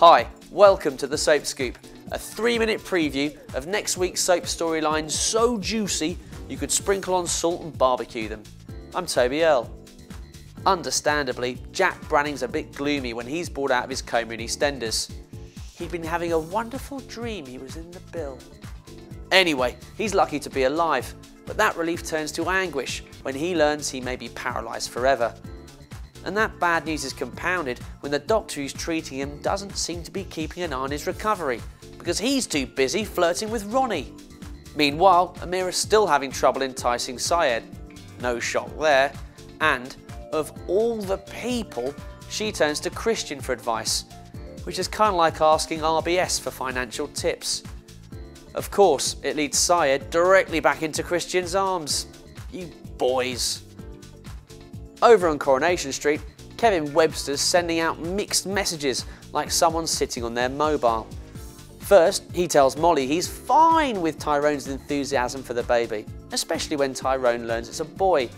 Hi, welcome to the Soap Scoop, a 3-minute preview of next week's soap storylines so juicy you could sprinkle on salt and barbecue them. I'm Toby Earl. Understandably, Jack Branning's a bit gloomy when he's brought out of his coma in EastEnders. He'd been having a wonderful dream he was in the bill. Anyway, he's lucky to be alive, but that relief turns to anguish when he learns he may be paralysed forever. And that bad news is compounded when the doctor who's treating him doesn't seem to be keeping an eye on his recovery, because he's too busy flirting with Ronnie. Meanwhile, Amira's still having trouble enticing Syed. No shock there. And, of all the people, she turns to Christian for advice, which is kind of like asking RBS for financial tips. Of course, it leads Syed directly back into Christian's arms. You boys. Over on Coronation Street, Kevin Webster's sending out mixed messages like someone sitting on their mobile. First, he tells Molly he's fine with Tyrone's enthusiasm for the baby, especially when Tyrone learns it's a boy.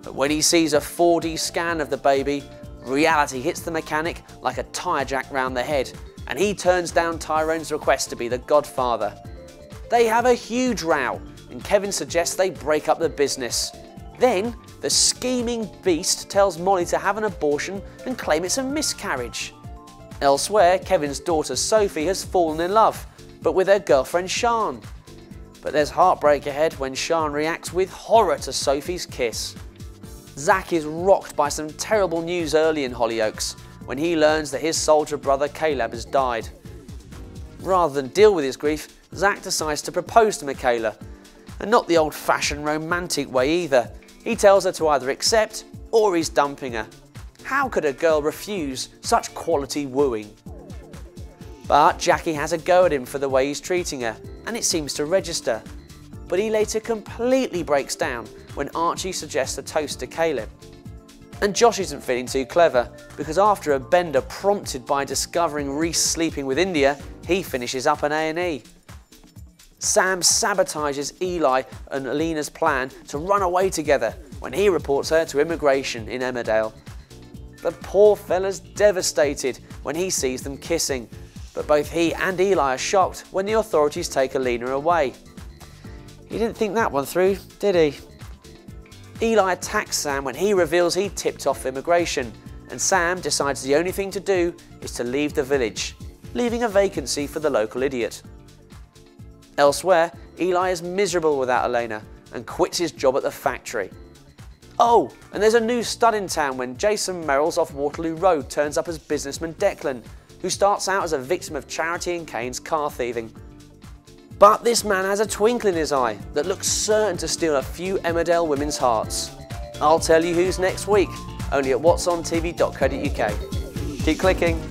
But when he sees a 4D scan of the baby, reality hits the mechanic like a tyre jack round the head, and he turns down Tyrone's request to be the godfather. They have a huge row, and Kevin suggests they break up the business. Then, the scheming beast tells Molly to have an abortion and claim it's a miscarriage. Elsewhere, Kevin's daughter Sophie has fallen in love, but with her girlfriend Sian. But there's heartbreak ahead when Sian reacts with horror to Sophie's kiss. Zach is rocked by some terrible news early in Hollyoaks when he learns that his soldier brother Caleb has died. Rather than deal with his grief, Zach decides to propose to Michaela, and not the old-fashioned romantic way either. He tells her to either accept or he's dumping her. How could a girl refuse such quality wooing? But Jackie has a go at him for the way he's treating her, and it seems to register. But he later completely breaks down when Archie suggests a toast to Caleb. And Josh isn't feeling too clever, because after a bender prompted by discovering Reese sleeping with India, he finishes up an A&E. Sam sabotages Eli and Alina's plan to run away together when he reports her to immigration in Emmerdale. The poor fella's devastated when he sees them kissing, but both he and Eli are shocked when the authorities take Alina away. He didn't think that one through, did he? Eli attacks Sam when he reveals he tipped off immigration, and Sam decides the only thing to do is to leave the village, leaving a vacancy for the local idiot. Elsewhere, Eli is miserable without Elena and quits his job at the factory. Oh, and there's a new stud in town when Jason Merrill's off Waterloo Road turns up as businessman Declan, who starts out as a victim of Charity and Kane's car thieving. But this man has a twinkle in his eye that looks certain to steal a few Emmerdale women's hearts. I'll tell you who's next week, only at whatsontvstars.co.uk. Keep clicking.